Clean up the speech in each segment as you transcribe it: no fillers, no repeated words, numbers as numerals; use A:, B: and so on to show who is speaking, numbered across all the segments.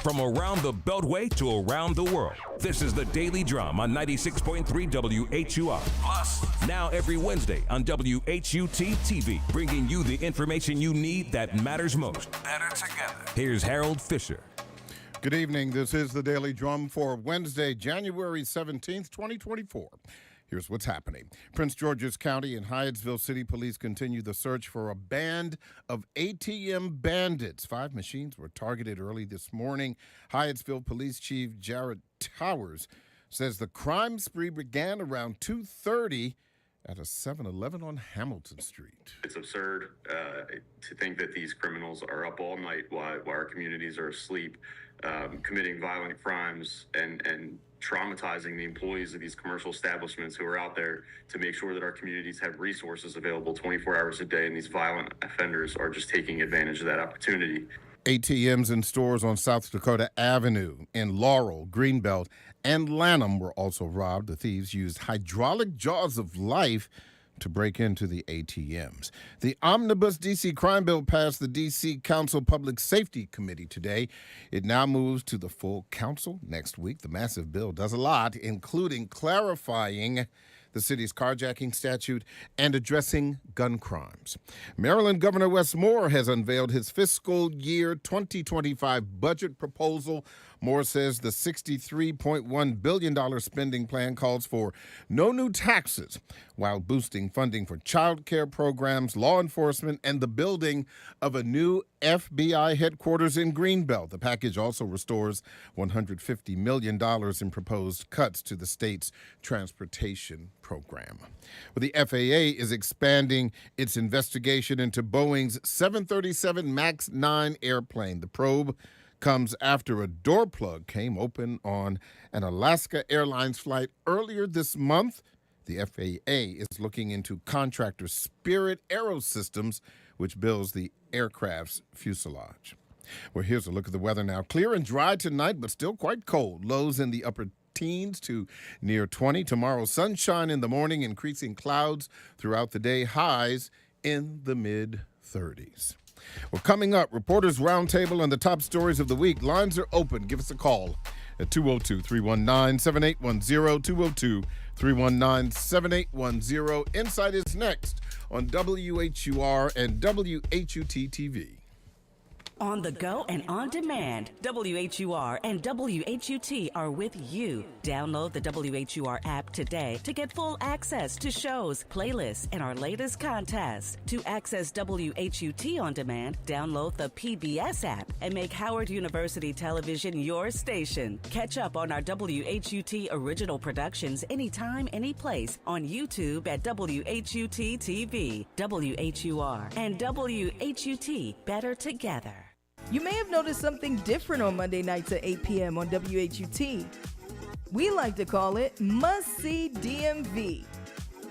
A: From around the Beltway to around the world, this is the Daily Drum on 96.3 WHUR. Plus, now every Wednesday on WHUT TV, bringing you the information you need that matters most. Better together. Here's Harold Fisher.
B: Good evening. This is the Daily Drum for Wednesday, January 17th, 2024. Here's what's happening. Prince George's County and Hyattsville City Police continue the search for a band of ATM bandits. 5 machines were targeted early this morning. Hyattsville Police Chief Jared Towers says the crime spree began around 2:30 at a 7-Eleven on Hamilton Street.
C: It's absurd to think that these criminals are up all night while our communities are asleep, committing violent crimes and traumatizing the employees of these commercial establishments who are out there to make sure that our communities have resources available 24 hours a day, and these violent offenders are just taking advantage of that opportunity.
B: ATMs in stores on South Dakota Avenue, in Laurel, Greenbelt, and Lanham were also robbed. The thieves used hydraulic jaws of life to break into the ATMs. The omnibus D.C. crime bill passed the D.C. Council Public Safety Committee today. It now moves to the full council next week. The massive bill does a lot, including clarifying the city's carjacking statute and addressing gun crimes. Maryland Governor Wes Moore has unveiled his fiscal year 2025 budget proposal. Moore says the $63.1 billion spending plan calls for no new taxes while boosting funding for child care programs, law enforcement, and the building of a new FBI headquarters in Greenbelt. The package also restores $150 million in proposed cuts to the state's transportation program. Well, the FAA is expanding its investigation into Boeing's 737 MAX 9 airplane. The probe comes after a door plug came open on an Alaska Airlines flight earlier this month. The FAA is looking into contractor Spirit Aerosystems, which builds the aircraft's fuselage. Well, here's a look at the weather now. Clear and dry tonight, but still quite cold. Lows in the upper teens to near 20. Tomorrow, sunshine in the morning, increasing clouds throughout the day. Highs in the mid-30s. Well, coming up, Reporters Roundtable and the top stories of the week. Lines are open. Give us a call at 202-319-7810, 202-319-7810. Insight is next on WHUR and WHUT TV.
D: On the go and on demand, WHUR and WHUT are with you. Download the WHUR app today to get full access to shows, playlists, and our latest contests. To access WHUT on demand, download the PBS app and make Howard University Television your station. Catch up on our WHUT original productions anytime, anyplace on YouTube at WHUT TV. WHUR and WHUT, better together.
E: You may have noticed something different on Monday nights at 8 p.m. on WHUT. We like to call it Must See DMV.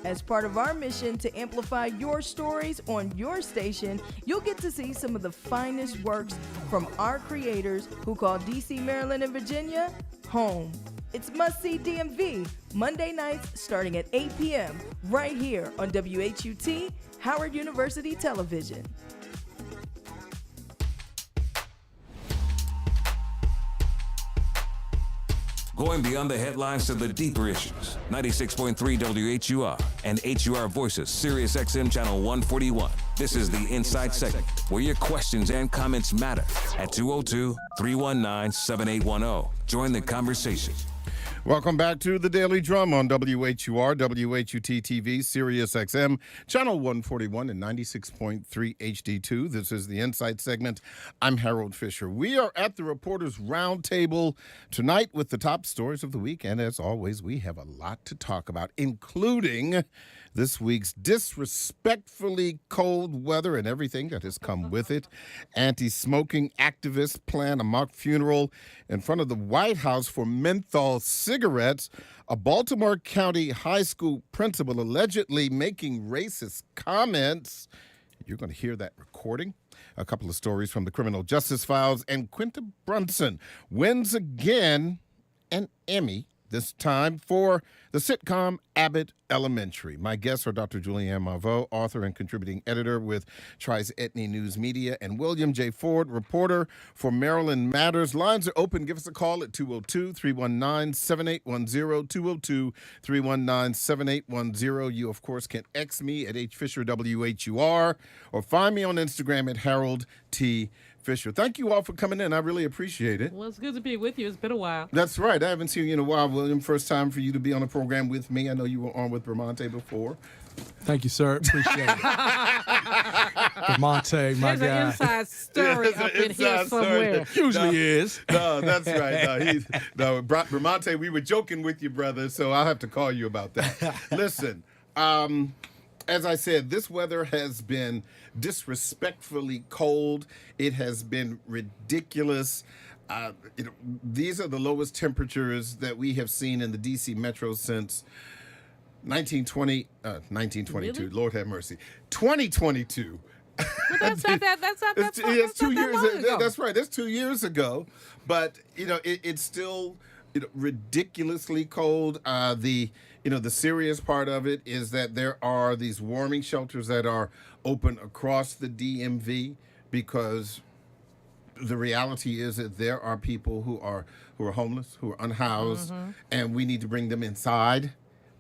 E: As part of our mission to amplify your stories on your station, you'll get to see some of the finest works from our creators who call D.C., Maryland, and Virginia home. It's Must See DMV, Monday nights starting at 8 p.m. right here on WHUT, Howard University Television.
A: Going beyond the headlines to the deeper issues. 96.3 WHUR and HUR Voices, Sirius XM Channel 141. This is the Inside segment where your questions and comments matter at 202-319-7810. Join the conversation.
B: Welcome back to the Daily Drum on WHUR, WHUT TV, Sirius XM, Channel 141 and 96.3 HD2. This is the Insight segment. I'm Harold Fisher. We are at the Reporters Roundtable tonight with the top stories of the week. And as always, we have a lot to talk about, including this week's disrespectfully cold weather and everything that has come with it. Anti-smoking activists plan a mock funeral in front of the White House for menthol cigarettes. A Baltimore County high school principal allegedly making racist comments. You're going to hear that recording. A couple of stories from the criminal justice files. And Quinta Brunson wins again an Emmy This time for the sitcom Abbott Elementary. My guests are Dr. Julianne Malveaux, author and contributing editor with Trice Edney News Media, and William J. Ford, reporter for Maryland Matters. Lines are open. Give us a call at 202-319-7810, 202-319-7810. You, of course, can X me at HFisherWHUR or find me on Instagram at Harold T. Fisher. Thank you all for coming in. I really appreciate it.
F: Well, it's good to be with you. It's been a while.
B: That's right. I haven't seen you in a while, William. First time for you to be on a program with me. I know you were on with Bramante before.
G: Thank you, sir. Appreciate it. Bramante, my
F: There's
G: guy.
F: an inside story up in here somewhere.
G: Usually is.
B: No, that's right. Bramante, we were joking with you, brother, so I'll have to call you about that. Listen, as I said, this weather has been disrespectfully cold. It has been ridiculous. These are the lowest temperatures that we have seen in the D.C. metro since 1922.
F: Really?
B: Lord have mercy. 2022.
F: But that's not that long ago.
B: That's right. That's 2 years ago. But, it's still ridiculously cold. The serious part of it is that there are these warming shelters that are open across the DMV because the reality is that there are people who are homeless, who are unhoused, and we need to bring them inside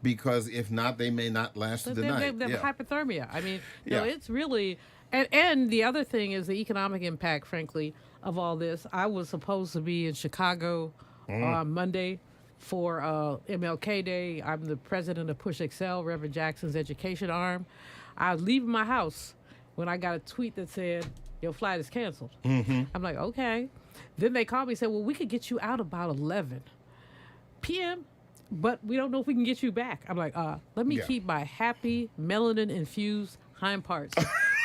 B: because if not, they may not last the night.
F: They have hypothermia. I mean,
B: Yeah.
F: it's really... And the other thing is the economic impact, frankly, of all this. I was supposed to be in Chicago on Monday for MLK Day. I'm the president of Push Excel, Reverend Jackson's education arm. I was leaving my house when I got a tweet that said, your flight is canceled. I'm like, okay. Then they called me and said, well, we could get you out about 11 p.m., but we don't know if we can get you back. I'm like, let me keep my happy melanin-infused hind parts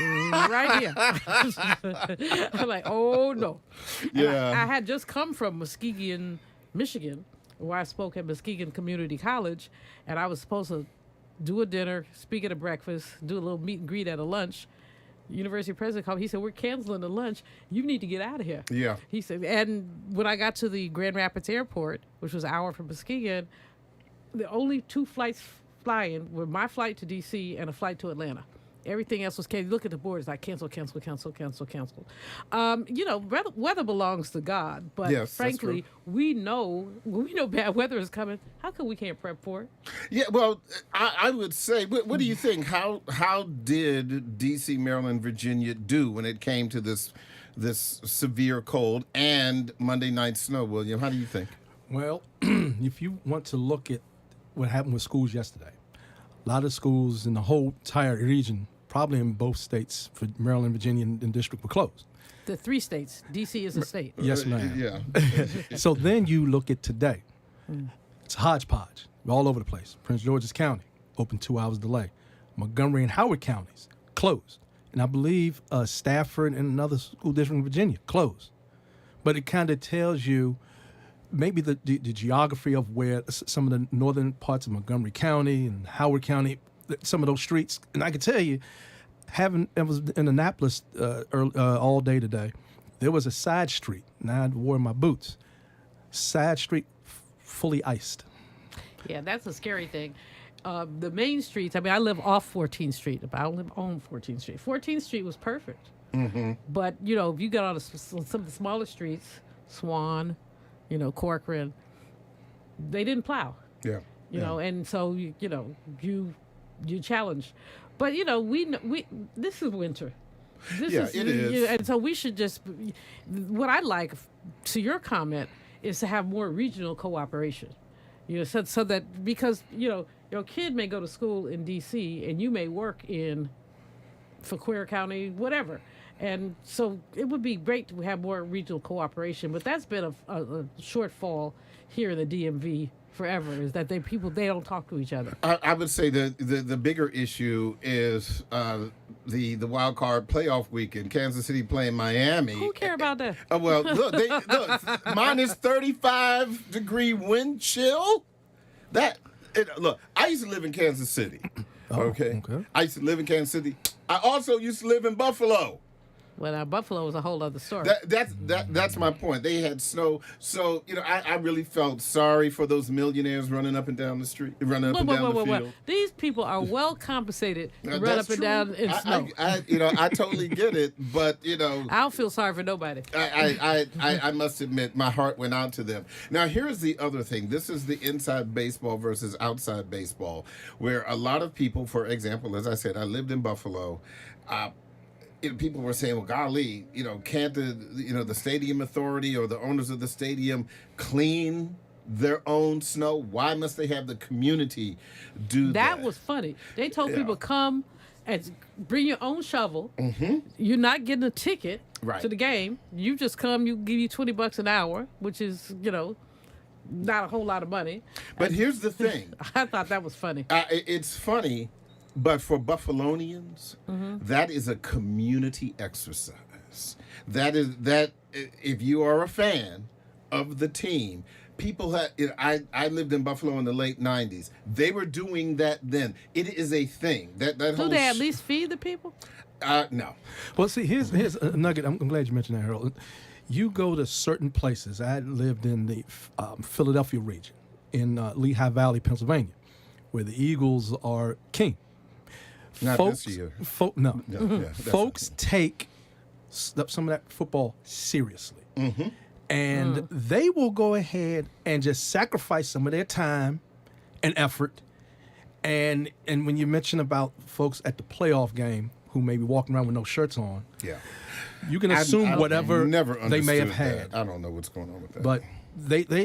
F: right here. I'm like, oh, no.
B: Yeah.
F: I had just come from Muskegon, Michigan, where I spoke at Muskegon Community College, and I was supposed to do a dinner, speak at a breakfast, do a little meet and greet at a lunch. University president called me. He said, we're canceling the lunch. You need to get out of here.
B: Yeah.
F: He said, and when I got to the Grand Rapids Airport, which was an hour from Muskegon, the only two flights flying were my flight to D.C. and a flight to Atlanta. Everything else was canceled. Look at the board. It's like cancel. Weather belongs to God. But
B: Yes,
F: frankly, we know bad weather is coming. How come we can't prep for it?
B: Yeah, well, I would say, what do you think? How did D.C., Maryland, Virginia do when it came to this severe cold and Monday night snow, William? How do you think?
G: Well, if you want to look at what happened with schools yesterday, a lot of schools in the whole entire region, probably in both states, for Maryland, Virginia, and district, were closed.
F: The 3 states. D.C. is a state.
G: Yes, ma'am.
B: Yeah.
G: So then you look at today. It's hodgepodge. We're all over the place. Prince George's County, open 2 hours delay. Montgomery and Howard counties, closed. And I believe Stafford and another school district in Virginia, closed. But it kind of tells you maybe the geography of where some of the northern parts of Montgomery County and Howard County, some of those streets. And I can tell you, I was in Annapolis all day today. There was a side street, and I wore my boots. Side street fully iced.
F: Yeah, that's a scary thing. The main streets, I live off 14th Street, but I don't live on 14th Street. 14th Street was perfect. But, if you got on some of the smaller streets, Swan, Corcoran, they didn't plow.
B: Yeah.
F: And so you challenge, but we this is winter.
B: It is.
F: And so we should just. What I like, to your comment, is to have more regional cooperation. So that because your kid may go to school in D.C. and you may work in Fauquier County, whatever. And so it would be great to have more regional cooperation, but that's been a shortfall here in the DMV forever, is that they don't talk to each other.
B: I would say the bigger issue is the wild card playoff weekend. Kansas City playing Miami.
F: Who care about that?
B: Well, look, minus 35-degree wind chill. Look, I used to live in Kansas City. Okay.
G: Okay.
B: I used to live in Kansas City. I also used to live in Buffalo.
F: Well, now Buffalo was a whole other story.
B: That's my point. They had snow, so I really felt sorry for those millionaires running up and down the street, running up and down the field.
F: These people are well compensated to run
B: That's
F: up and down in snow.
B: I totally get it, but
F: I don't feel sorry for nobody.
B: I must admit, my heart went out to them. Now, here's the other thing. This is the inside baseball versus outside baseball, where a lot of people, for example, as I said, I lived in Buffalo. People were saying, well, golly, can't the stadium authority or the owners of the stadium clean their own snow? Why must they have the community do that?
F: That was funny. They told people come and bring your own shovel.
B: Mm-hmm.
F: You're not getting a ticket
B: Right.
F: to the game. You just come, you give you $20 an hour, which is, not a whole lot of money.
B: But here's the thing.
F: I thought that was funny.
B: It's funny. But for Buffalonians, that is a community exercise. That if you are a fan of the team, people have. I lived in Buffalo in the late '90s. They were doing that then. It is a thing.
F: Do they at least feed the people?
B: No.
G: Well, see, here's a nugget. I'm glad you mentioned that, Harold. You go to certain places. I lived in the Philadelphia region, in Lehigh Valley, Pennsylvania, where the Eagles are king.
B: Not
G: Folks,
B: this year.
G: No.
B: Yeah,
G: Folks take some of that football seriously. And they will go ahead and just sacrifice some of their time and effort. And when you mention about folks at the playoff game who may be walking around with no shirts on, you can assume whatever they may have had.
B: I don't know what's going on with that.
G: But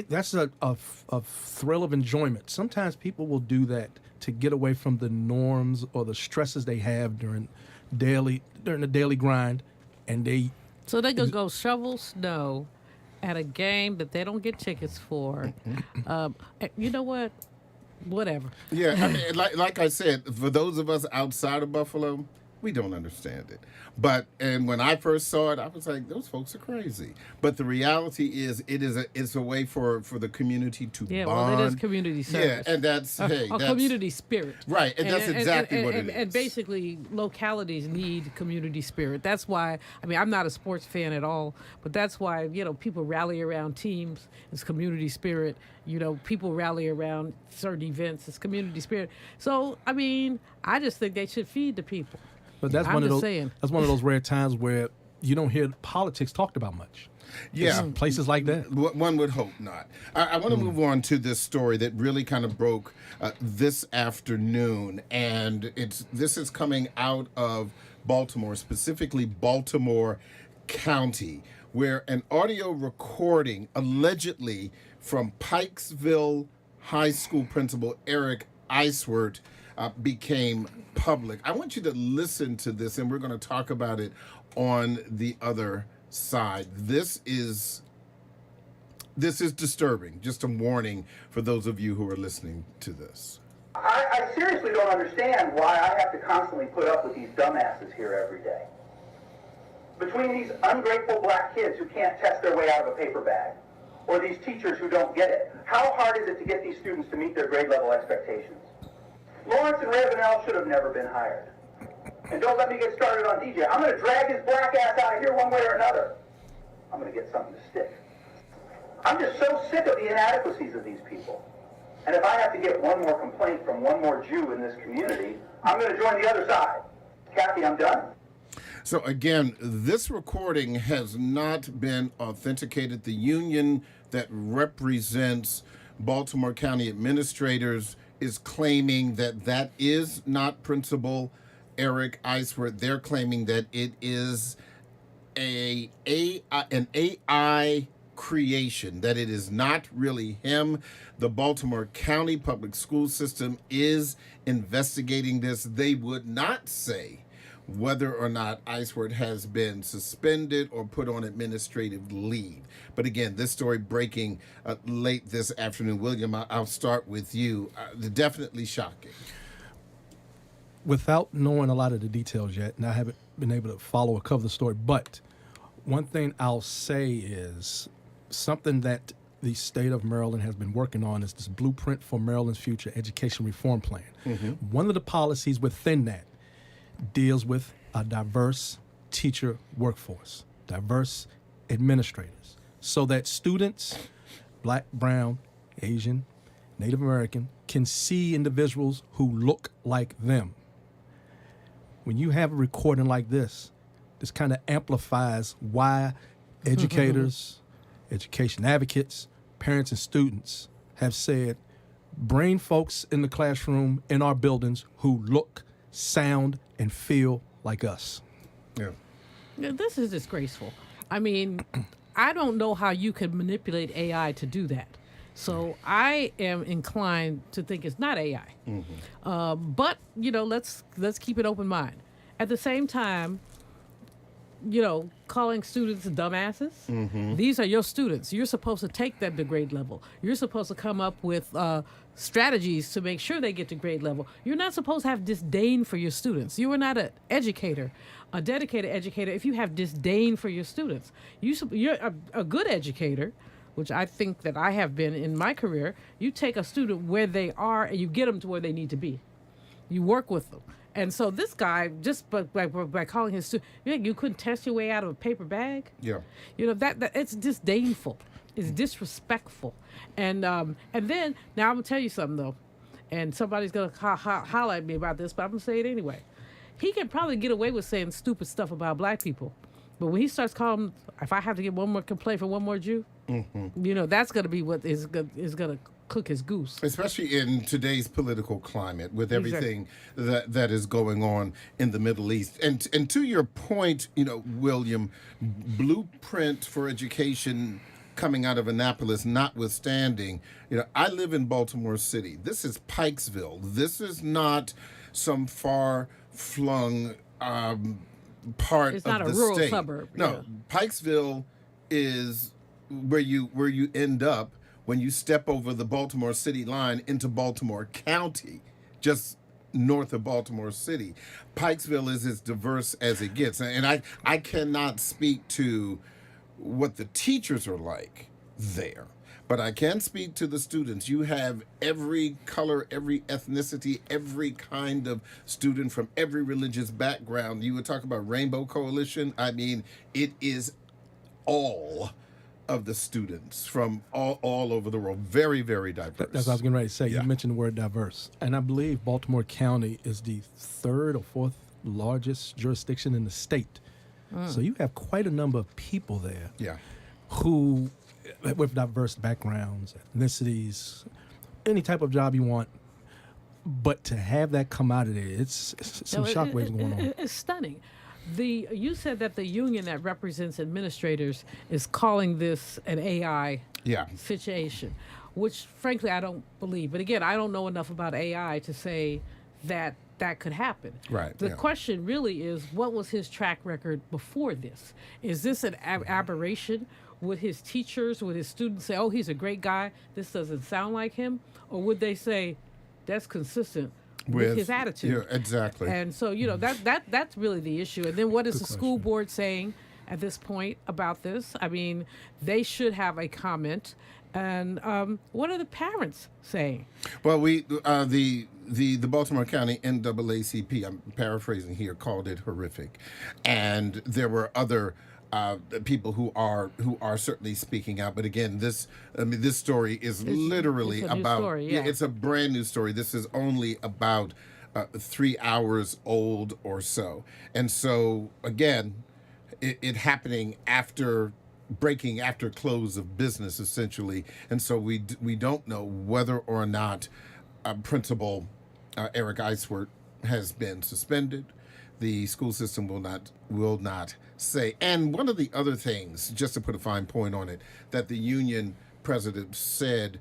G: that's a thrill of enjoyment. Sometimes people will do that to get away from the norms or the stresses they have during the daily grind, and
F: So they could go shovel snow at a game that they don't get tickets for. You know what? Whatever.
B: Yeah, I mean, like I said, for those of us outside of Buffalo, we don't understand it. And when I first saw it, I was like, those folks are crazy. But the reality is, it's a way for the community to bond.
F: Well, it is community service.
B: Yeah, and that's
F: community spirit.
B: Right, and that's exactly what it is.
F: And basically, localities need community spirit. That's why, I'm not a sports fan at all, but that's why, people rally around teams. It's community spirit. People rally around certain events. It's community spirit. So, I just think they should feed the people.
G: But that's one of those rare times where you don't hear politics talked about much.
B: Yeah.
G: It's places like that.
B: One would hope not. I want to move on to this story that really kind of broke this afternoon, and this is coming out of Baltimore, specifically Baltimore County, where an audio recording allegedly from Pikesville High School principal Eric Eiswert became public. I want you to listen to this, and we're going to talk about it on the other side. This is disturbing. Just a warning for those of you who are listening to this.
H: I seriously don't understand why I have to constantly put up with these dumbasses here every day. Between these ungrateful black kids who can't test their way out of a paper bag, or these teachers who don't get it, how hard is it to get these students to meet their grade level expectations? Lawrence and Ravenel should have never been hired. And don't let me get started on DJ. I'm going to drag his black ass out of here one way or another. I'm going to get something to stick. I'm just so sick of the inadequacies of these people. And if I have to get one more complaint from one more Jew in this community, I'm going to join the other side. Kathy, I'm done.
B: So again, this recording has not been authenticated. The union that represents Baltimore County administrators is claiming that is not Principal Eric Eiswert. They're claiming that it is an AI creation, that it is not really him. The Baltimore County Public School System is investigating this. They would not say whether or not Eiswert has been suspended or put on administrative leave. But again, this story breaking late this afternoon. William, I'll start with you. Definitely shocking.
G: Without knowing a lot of the details yet, and I haven't been able to follow or cover the story, but one thing I'll say is something that the state of Maryland has been working on is this blueprint for Maryland's future education reform plan. One of the policies within that deals with a diverse teacher workforce, diverse administrators, so that students, Black, brown, Asian, Native American, can see individuals who look like them. When you have a recording like this kind of amplifies why educators, education advocates, parents, and students have said, bring folks in the classroom in our buildings who look, sound, and feel like us.
B: Yeah.
F: This is disgraceful. I mean, I don't know how you could manipulate AI to do that. So I am inclined to think it's not AI. But, let's keep an open mind. At the same time, calling students dumbasses. These are your students. You're supposed to take them to grade level. You're supposed to come up with strategies to make sure they get to grade level. You're not supposed to have disdain for your students. You are not an educator, a dedicated educator, if you have disdain for your students. You're a good educator, which I think that I have been in my career. You take a student where they are and you get them to where they need to be. You work with them. And so this guy, just by calling his student, you couldn't test your way out of a paper bag.
B: Yeah.
F: That it's disdainful. It's disrespectful. And then, now I'm going to tell you something, though. And somebody's going to holler at me about this, but I'm going to say it anyway. He can probably get away with saying stupid stuff about Black people. But when he starts calling, if I have to get one more complaint from one more Jew, that's going to be what is going to cook his goose.
B: Especially in today's political climate with everything that is going on in the Middle East. And to your point, William, blueprint for education coming out of Annapolis notwithstanding, I live in Baltimore City. This is Pikesville. This is not some far-flung part
F: it's
B: of
F: not
B: the
F: a rural
B: state.
F: suburb.
B: No, Pikesville is where you end up when you step over the Baltimore City line into Baltimore County, just north of Baltimore City. Pikesville is as diverse as it gets. And I cannot speak to what the teachers are like there, but I can speak to the students. You have every color, every ethnicity, every kind of student from every religious background. You would talk about Rainbow Coalition. I mean, it is all of the students from all over the world. Very, very diverse.
G: That's what I was getting ready to say.
B: Yeah.
G: You mentioned the word diverse. And I believe Baltimore County is the third or fourth largest jurisdiction in the state. So you have quite a number of people there who, with diverse backgrounds, ethnicities, any type of job you want. But to have that come out of there, it's some shockwaves going on.
F: It's stunning. You said that the union that represents administrators is calling this an AI situation, which frankly I don't believe. But again, I don't know enough about AI to say that could happen.
B: Right.
F: The question really is, what was his track record before this? Is this an aberration? Would his teachers, would his students say, oh, he's a great guy, this doesn't sound like him? Or would they say, that's consistent with his attitude?
B: Yeah, exactly.
F: And so, that's really the issue. And then what is the school board saying at this point about this? I mean, they should have a comment. And what are the parents saying?
B: Well, the Baltimore County NAACP, I'm paraphrasing here, called it horrific, and there were other people who are certainly speaking out. But again, this story is literally
F: it's a
B: about.
F: Story, yeah.
B: It's a brand new story. This is only about 3 hours old or so, and so again, it happening breaking after close of business, essentially. And so we don't know whether or not Principal Eric Eiswert has been suspended. The school system will not say. And one of the other things, just to put a fine point on it, that the union president said,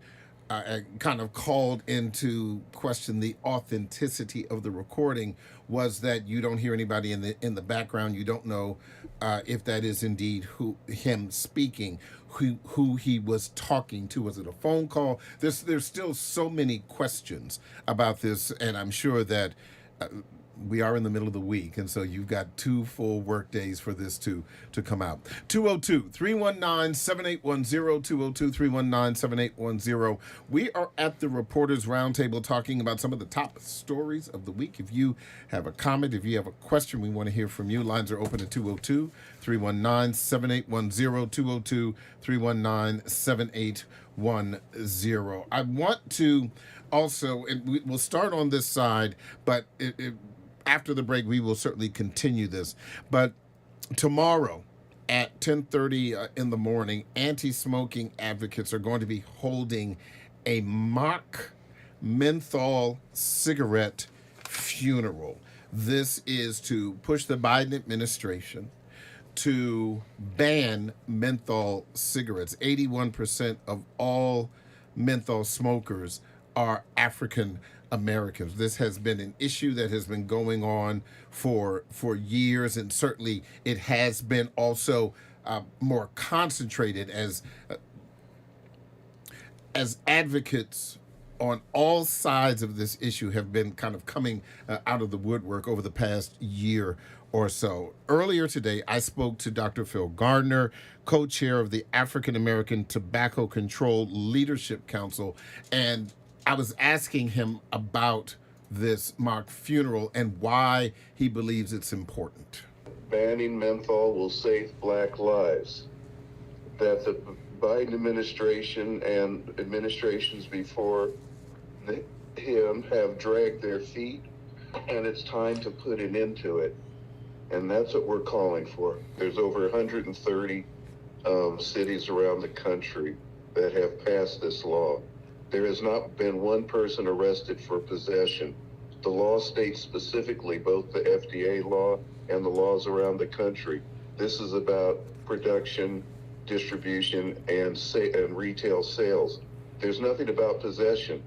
B: kind of called into question the authenticity of the recording, was that you don't hear anybody in the background. You don't know if that is indeed him speaking, who he was talking to. Was it a phone call? There's still so many questions about this, and I'm sure that we are in the middle of the week, and so you've got 2 full work days for this to come out. 202-319-7810, 202-319-7810. We are at the Reporters Roundtable talking about some of the top stories of the week. If you have a comment, if you have a question, we want to hear from you. Lines are open at 202-319-7810, 202-319-7810. I want to also, and we'll start on this side, but after the break, we will certainly continue this. But tomorrow at 10:30 in the morning, anti-smoking advocates are going to be holding a mock menthol cigarette funeral. This is to push the Biden administration to ban menthol cigarettes. 81% of all menthol smokers are African Americans. This has been an issue that has been going on for years, and certainly it has been also more concentrated as advocates on all sides of this issue have been kind of coming out of the woodwork over the past year or so. Earlier today, I spoke to Dr. Phil Gardner, co-chair of the African American Tobacco Control Leadership Council, and I was asking him about this mock funeral and why he believes it's important.
I: Banning menthol will save black lives. That the Biden administration and administrations before him have dragged their feet, and it's time to put an end to it. And that's what we're calling for. There's over 130 cities around the country that have passed this law. There has not been one person arrested for possession. The law states specifically, both the FDA law and the laws around the country, this is about production, distribution, and retail sales. There's nothing about possession.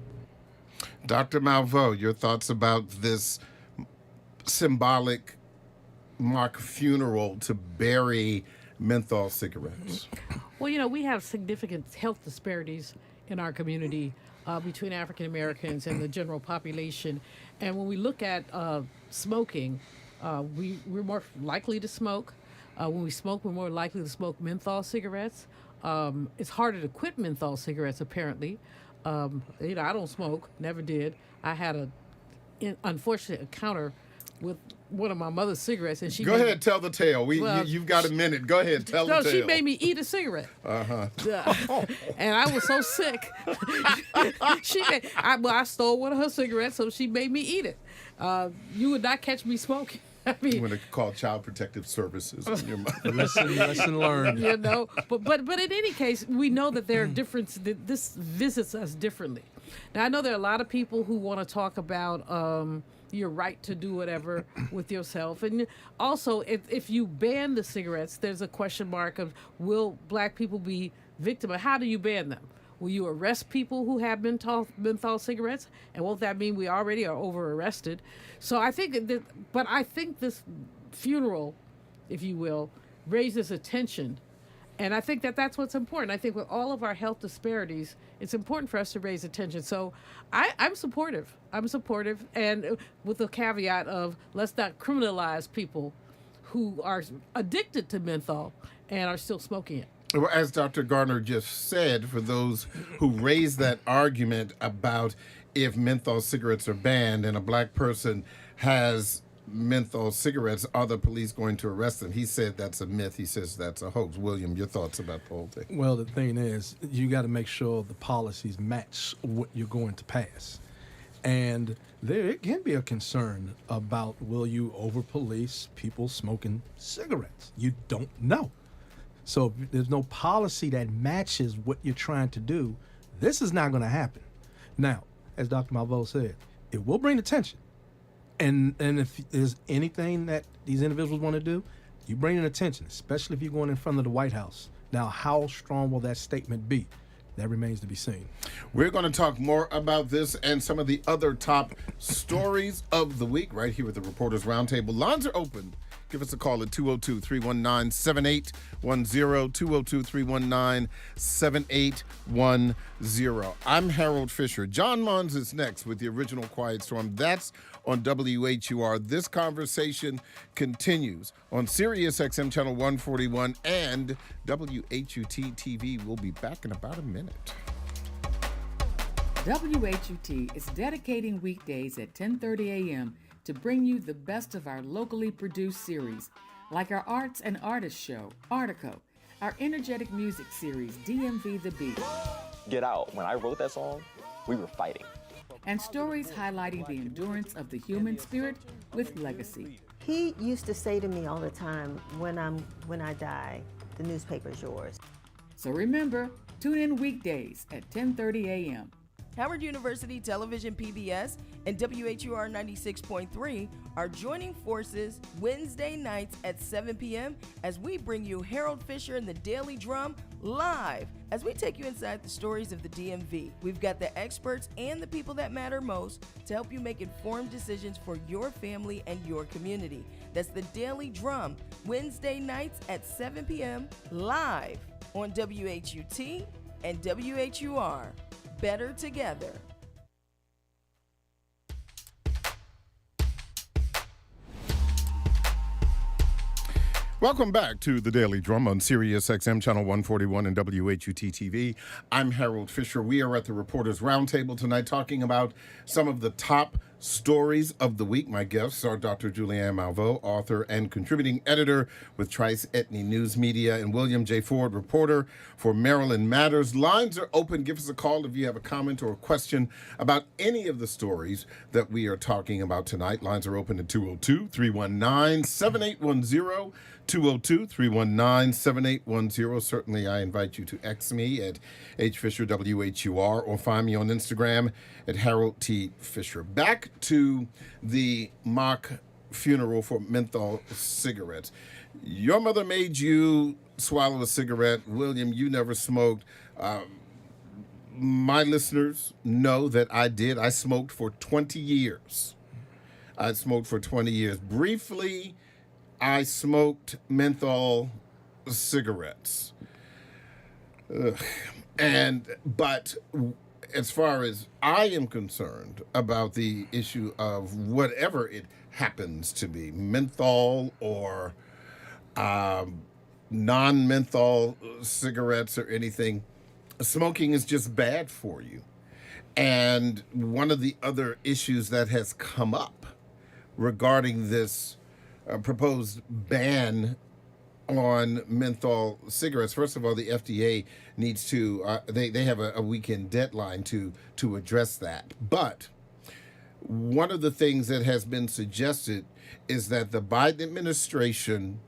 B: Dr. Malveaux, your thoughts about this symbolic mock funeral to bury menthol cigarettes?
F: Well, we have significant health disparities in our community between African Americans and the general population. And when we look at smoking, we're more likely to smoke. When we smoke, we're more likely to smoke menthol cigarettes. It's harder to quit menthol cigarettes, apparently. I don't smoke, never did. I had an unfortunate encounter with one of my mother's cigarettes, and she
B: go ahead, tell the tale. You've got a minute. Go ahead, tell the tale.
F: No, she made me eat a cigarette. And I was so sick. I stole one of her cigarettes, so she made me eat it. You would not catch me smoking. I mean,
B: I'm going to call Child Protective Services on your mother.
G: Lesson learned.
F: But in any case, we know that there are differences. This visits us differently. Now, I know there are a lot of people who want to talk about your right to do whatever with yourself. And also, if you ban the cigarettes, there's a question mark of, will black people be victimized? How do you ban them? Will you arrest people who have menthol cigarettes? And won't that mean we already are over-arrested? So I think this funeral, if you will, raises attention. And I think that's what's important. I think with all of our health disparities, it's important for us to raise attention. So I'm supportive. And with the caveat of, let's not criminalize people who are addicted to menthol and are still smoking it.
B: Well, as Dr. Gardner just said, for those who raise that argument about if menthol cigarettes are banned and a black person has menthol cigarettes, are the police going to arrest them? He said that's a myth. He says that's a hoax. William, your thoughts about the whole thing?
G: Well, the thing is, you got to make sure the policies match what you're going to pass. And there can be a concern about, will you over-police people smoking cigarettes? You don't know. So if there's no policy that matches what you're trying to do, this is not going to happen. Now, as Dr. Malveaux said, it will bring attention. And if there's anything that these individuals want to do, you bring in attention, especially if you're going in front of the White House. Now, how strong will that statement be? That remains to be seen.
B: We're going to talk more about this and some of the other top stories of the week right here at the Reporters Roundtable. Lines are open Give us a call at 202-319-7810, 202-319-7810. I'm Harold Fisher. John Mons is next with the original Quiet Storm. That's on WHUR. This conversation continues on Sirius XM Channel 141 and WHUT TV. We'll be back in about a minute.
J: WHUT is dedicating weekdays at 10:30 a.m. to bring you the best of our locally produced series, like our Arts and Artists show, Artico, our energetic music series, DMV The Beat.
K: Get Out. When I wrote that song, we were fighting.
J: And stories highlighting the endurance of the human spirit with legacy.
L: He used to say to me all the time, when I die, the newspaper's yours.
J: So remember, tune in weekdays at 10:30 a.m.
E: Howard University Television PBS and WHUR 96.3 are joining forces Wednesday nights at 7 p.m. as we bring you Harold Fisher and the Daily Drum live as we take you inside the stories of the DMV. We've got the experts and the people that matter most to help you make informed decisions for your family and your community. That's the Daily Drum, Wednesday nights at 7 p.m. live on WHUT and WHUR. Better together.
B: Welcome back to the Daily Drum on Sirius XM Channel 141 and WHUT TV. I'm Harold Fisher. We are at the Reporters Roundtable tonight talking about some of the top stories of the week. My guests are Dr. Julianne Malveaux, author and contributing editor with Trice, Edney News Media, and William J. Ford, reporter for Maryland Matters. Lines are open. Give us a call if you have a comment or a question about any of the stories that we are talking about tonight. Lines are open at 202-319-7810. 202-319-7810. Certainly, I invite you to X me at HFisherWHUR or find me on Instagram at Harold T. Fisher. Back to the mock funeral for menthol cigarettes. Your mother made you swallow a cigarette. William, you never smoked. My listeners know that I did. I smoked for 20 years. Briefly, I smoked menthol cigarettes. But as far as I am concerned about the issue of whatever it happens to be, menthol or non-menthol cigarettes or anything, smoking is just bad for you. And one of the other issues that has come up regarding this proposed ban on menthol cigarettes. First of all, the FDA needs to, they have a weekend deadline to address that. But one of the things that has been suggested is that the Biden administration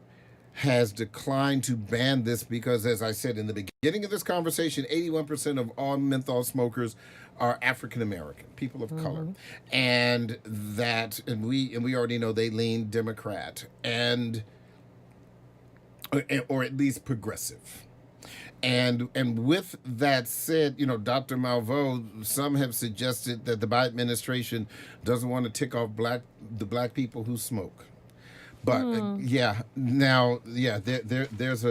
B: has declined to ban this because, as I said in the beginning of this conversation, 81% of all menthol smokers are African American, people of color, and we already know they lean Democrat or at least progressive. And with that said, Dr. Malveaux, some have suggested that the Biden administration doesn't want to tick off the black people who smoke. But there's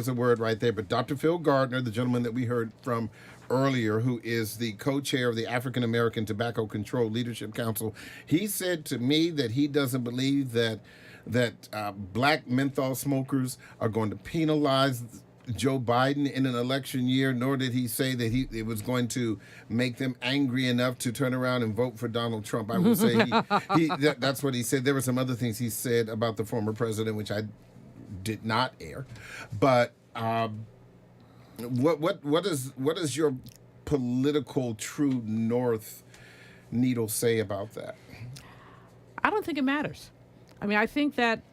B: a word right there. But Dr. Phil Gardner, the gentleman that we heard from earlier, who is the co-chair of the African American Tobacco Control Leadership Council, he said to me that he doesn't believe that black menthol smokers are going to penalize Joe Biden in an election year, nor did he say that it was going to make them angry enough to turn around and vote for Donald Trump. I will say that's what he said. There were some other things he said about the former president, which I did not air. But what does your political true north needle say about that?
F: I don't think it matters. I mean, I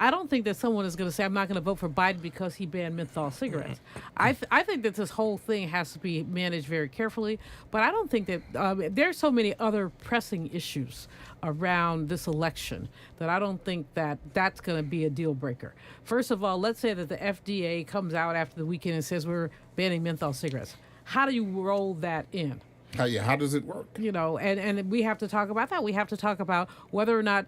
F: don't think that someone is going to say, I'm not going to vote for Biden because he banned menthol cigarettes. I think that this whole thing has to be managed very carefully, but I don't think that there's so many other pressing issues around this election that I don't think that that's going to be a deal breaker. First of all, let's say that the FDA comes out after the weekend and says we're banning menthol cigarettes. How do you roll that in?
B: How does it work?
F: And we have to talk about that. We have to talk about whether or not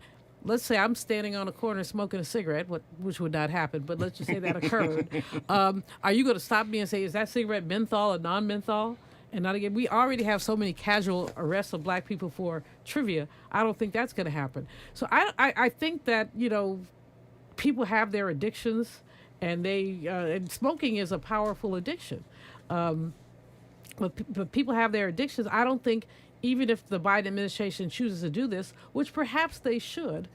F: let's say I'm standing on a corner smoking a cigarette, which would not happen, but let's just say that occurred. Are you going to stop me and say, is that cigarette menthol or non-menthol? And not again, we already have so many casual arrests of black people for trivia. I don't think that's going to happen. So I think that, people have their addictions, and and smoking is a powerful addiction. But people have their addictions. I don't think, even if the Biden administration chooses to do this, which perhaps they should,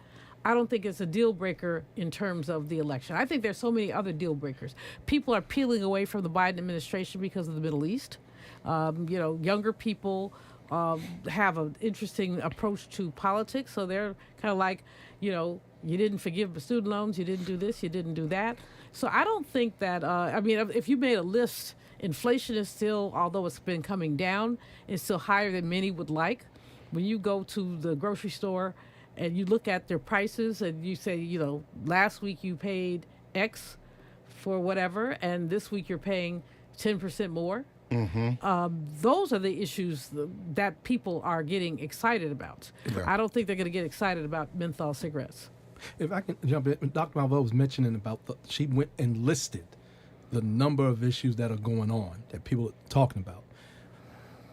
F: I don't think it's a deal breaker in terms of the election. I think there's so many other deal breakers. People are peeling away from the Biden administration because of the Middle East. Younger people have an interesting approach to politics, so they're kind of like, you didn't forgive the student loans, you didn't do this, you didn't do that. So I don't think that, if you made a list, inflation is still, although it's been coming down, it's still higher than many would like. When you go to the grocery store and you look at their prices and you say, last week you paid X for whatever, and this week you're paying 10% more. Those are the issues that people are getting excited about. Yeah. I don't think they're going to get excited about menthol cigarettes.
G: If I can jump in, Dr. Malveaux was mentioning about she went and listed the number of issues that are going on that people are talking about.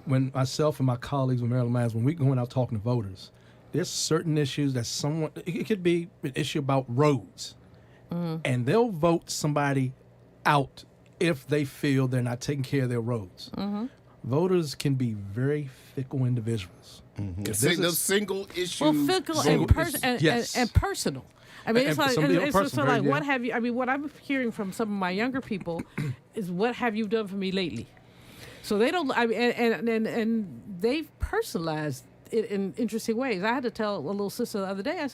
G: When myself and my colleagues with Maryland Mass, when we're going out talking to voters, there's certain issues that it could be an issue about roads, and they'll vote somebody out if they feel they're not taking care of their roads. Voters can be very fickle individuals.
B: Those single issues.
F: Well, fickle and personal. I mean, what have you? I mean, what I'm hearing from some of my younger people is, what have you done for me lately? So they don't. And they've personalized it in interesting ways. I had to tell a little sister the other day.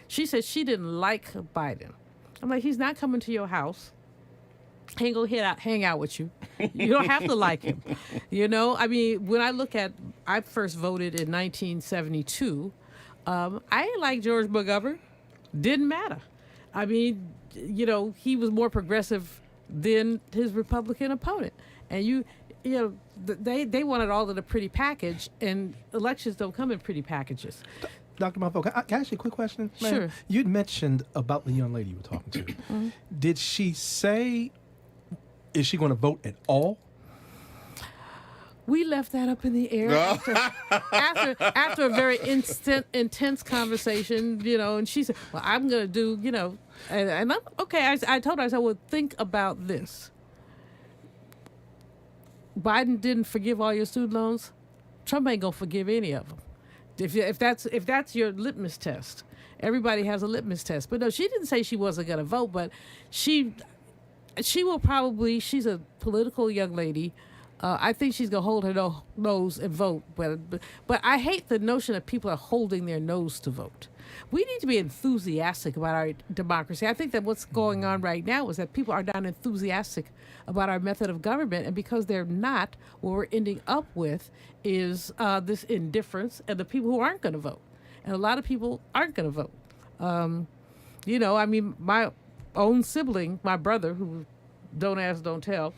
F: She said she didn't like Biden. I'm like, he's not coming to your house. He ain't gonna hang out with you. You don't have to like him. When I first voted in 1972, I didn't like George McGovern. Didn't matter. I mean, he was more progressive than his Republican opponent. And they wanted all of the pretty package, and elections don't come in pretty packages.
G: Dr. Malveaux, can I ask you a quick question?
F: Sure.
G: You'd mentioned about the young lady you were talking to. Did she say, is she going to vote at all?
F: We left that up in the air after a very intense conversation, and she said, well, I'm going to do, and I'm okay. I told her, I said, well, think about this. Biden didn't forgive all your student loans. Trump ain't going to forgive any of them. If that's your litmus test, everybody has a litmus test. But no, she didn't say she wasn't going to vote, but she will probably, she's a political young lady. I think she's going to hold her nose and vote. But I hate the notion that people are holding their nose to vote. We need to be enthusiastic about our democracy. I think that what's going on right now is that people are not enthusiastic about our method of government. And because they're not, what we're ending up with is this indifference and the people who aren't going to vote. And a lot of people aren't going to vote. My own sibling, my brother, who don't ask, don't tell,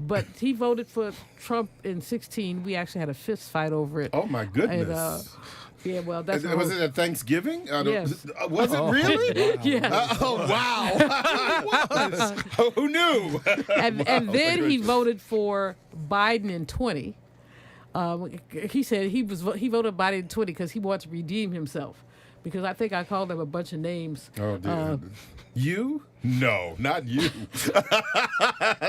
F: but he voted for Trump in 2016. We actually had a fist fight over it.
B: Oh, my goodness.
F: Yeah, well, that's...
B: Was it at Thanksgiving?
F: Yes.
B: Was it really?
F: Wow. Yeah.
B: Wow. Who knew?
F: And then he voted for Biden in 20. He said he voted Biden in 20 because he wanted to redeem himself. Because I think I called him a bunch of names.
B: Oh, dear. You? No, not you.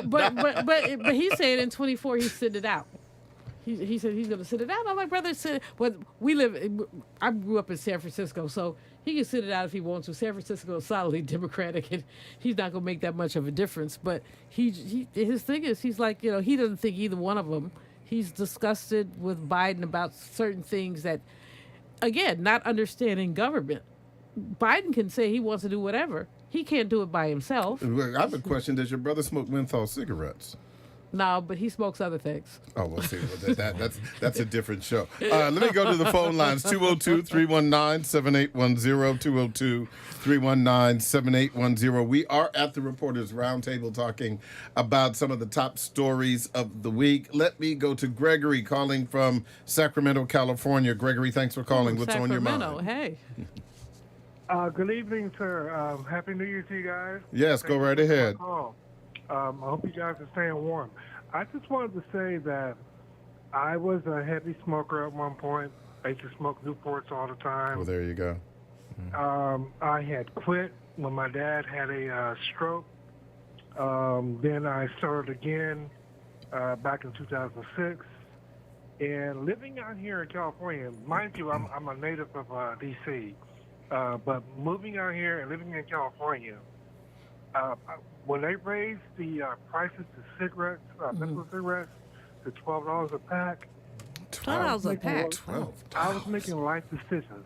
F: but he said in 24 he's sitting it out. He said he's going to sit it out. My brother said, well, I grew up in San Francisco, so he can sit it out if he wants to. San Francisco is solidly Democratic, and he's not going to make that much of a difference. But his thing is, he's like, he doesn't think either one of them. He's disgusted with Biden about certain things that, again, not understanding government. Biden can say he wants to do whatever. He can't do it by himself.
B: I have a question. Does your brother smoke menthol cigarettes?
F: No, but he smokes other things.
B: Oh, we'll see. That's a different show. Let me go to the phone lines. 202-319-7810, 202-319-7810. We are at the Reporters Roundtable talking about some of the top stories of the week. Let me go to Gregory calling from Sacramento, California. Gregory, thanks for calling. What's on your mind?
F: Sacramento, hey.
M: Good evening, sir. Happy New Year to you guys.
B: Yes, go right ahead.
M: I hope you guys are staying warm. I just wanted to say that I was a heavy smoker at one point. I used to smoke Newports all the time.
B: Well, there you go.
M: I had quit when my dad had a stroke. Then I started again back in 2006. And living out here in California, mind you, I'm a native of D.C., but moving out here and living in California, when they raised the prices to cigarettes, menthol cigarettes, to $12 a pack,
F: $12 a pack.
M: I was making life decisions.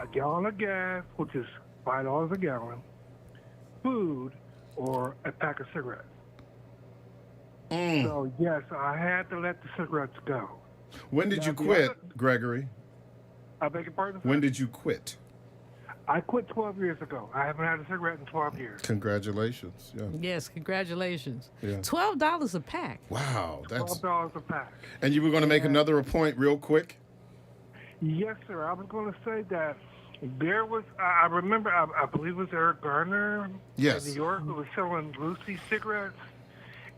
M: A gallon of gas, which is $5 a gallon, food, or a pack of cigarettes. So, yes, I had to let the cigarettes go.
B: When did you quit, Gregory?
M: I beg your pardon, sir?
B: When did you quit?
M: I quit 12 years ago. I haven't had a cigarette in 12 years.
B: Congratulations. Yeah.
F: Yes, congratulations.
B: Yeah.
F: $12 a pack.
B: Wow. That's
M: $12 a pack.
B: And you were going to make another point real quick?
M: Yes, sir. I was going to say that there was, I remember, I believe it was Eric Garner
B: Yes.
M: in New York who was selling Lucy cigarettes.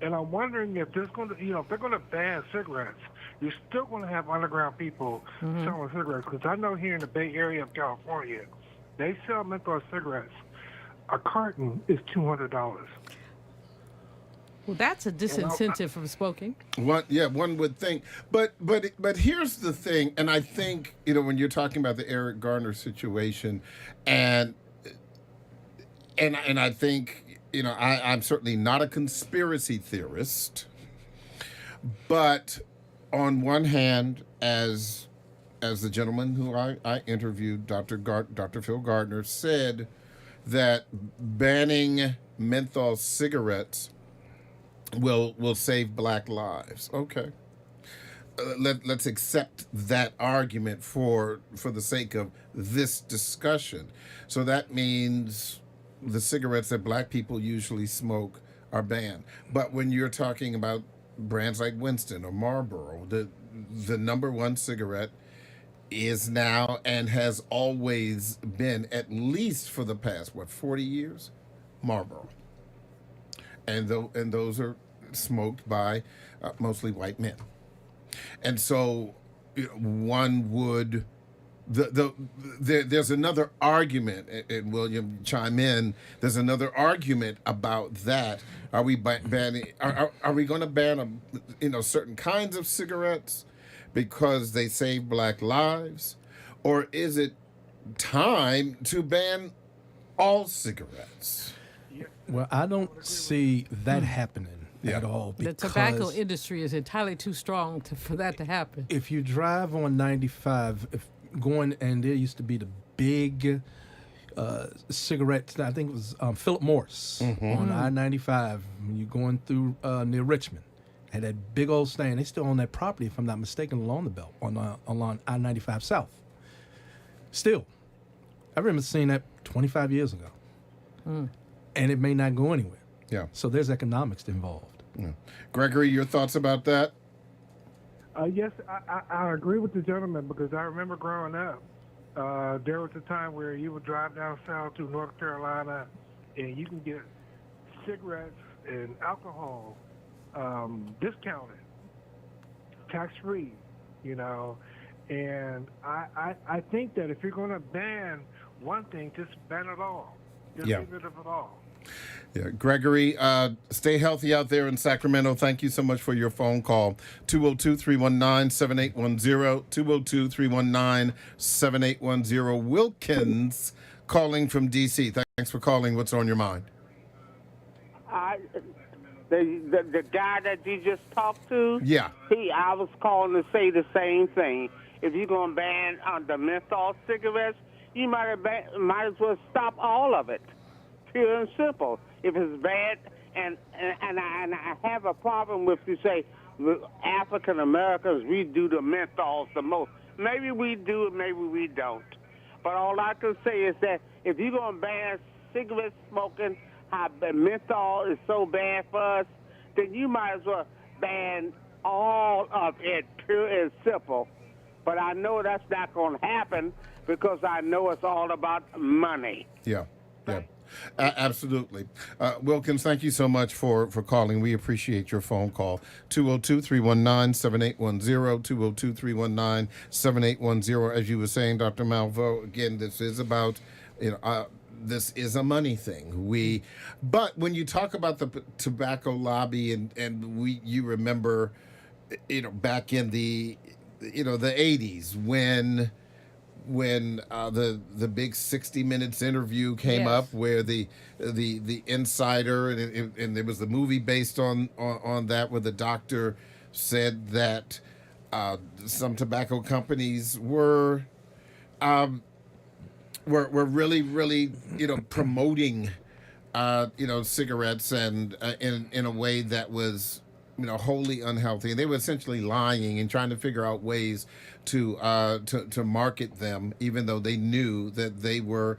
M: And I'm wondering if there's going to, if they're going to ban cigarettes, you're still going to have underground people selling cigarettes. Because I know here in the Bay Area of California, they sell menthol cigarettes. A carton is $200.
F: Well, that's a disincentive from smoking.
B: One would think. But here's the thing, and I think, when you're talking about the Eric Garner situation, and I think, I'm certainly not a conspiracy theorist, but on one hand, as the gentleman who I interviewed, Dr. Phil Gardner, said that banning menthol cigarettes will save black lives. Okay. Let's accept that argument for the sake of this discussion. So that means the cigarettes that black people usually smoke are banned. But when you're talking about brands like Winston or Marlboro, the number one cigarette is now and has always been, at least for the past, 40 years, Marlboro. And those are smoked by mostly white men. And so one would, there's another argument, and William, chime in, there's another argument about that. Are we banning, are we going to ban, certain kinds of cigarettes because they save black lives? Or is it time to ban all cigarettes?
G: Well, I don't see that happening at all.
F: The tobacco industry is entirely too strong for that to happen.
G: If you drive on 95, and there used to be the big cigarettes, I think it was Philip Morris on I-95 when you're going through near Richmond. Had that big old stand. They still own that property, if I'm not mistaken, along the belt, along I-95 South. Still, I remember seeing that 25 years ago. And it may not go anywhere.
B: Yeah.
G: So there's economics involved.
B: Yeah. Gregory, your thoughts about that?
M: Yes, I agree with the gentleman because I remember growing up, there was a time where you would drive down south to North Carolina and you can get cigarettes and alcohol discounted, tax-free, And I think that if you're going to ban one thing, just ban it all. Just get rid of it all.
B: Yeah, Gregory, stay healthy out there in Sacramento. Thank you so much for your phone call. 202-319-7810, 202-319-7810. Wilkins calling from D.C. Thanks for calling. What's on your mind?
N: The guy that you just talked to?
B: Yeah.
N: I was calling to say the same thing. If you're going to ban the menthol cigarettes, you might as well stop all of it. Pure and simple. If it's bad, and I have a problem with you say African Americans, we do the menthols the most. Maybe we do, maybe we don't. But all I can say is that if you're going to ban cigarette smoking, how menthol is so bad for us, then you might as well ban all of it, pure and simple. But I know that's not going to happen because I know it's all about money.
B: Yeah. Absolutely. Wilkins, thank you so much for calling. We appreciate your phone call. 202-319-7810, 202-319-7810. As you were saying, Dr. Malveaux, again, this is about, this is a money thing. But when you talk about the tobacco lobby you remember, back in the 80s when the big 60 Minutes interview came up, where the insider and there was the movie based on that, where the doctor said that some tobacco companies were really promoting cigarettes and in a way that was wholly unhealthy, and they were essentially lying and trying to figure out ways to market them, even though they knew that they were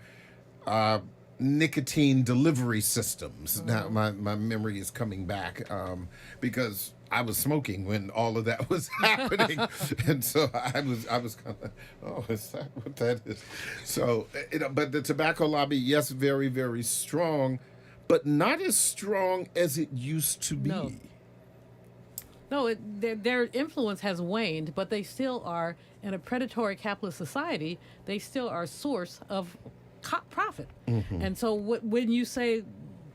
B: nicotine delivery systems. Now my memory is coming back because I was smoking when all of that was happening, and so I was kind of, oh, is that what that is? So but the tobacco lobby, yes, very, very strong, but not as strong as it used to be.
F: No, their influence has waned, but they still are, in a predatory capitalist society, they still are a source of profit. Mm-hmm. And so when you say,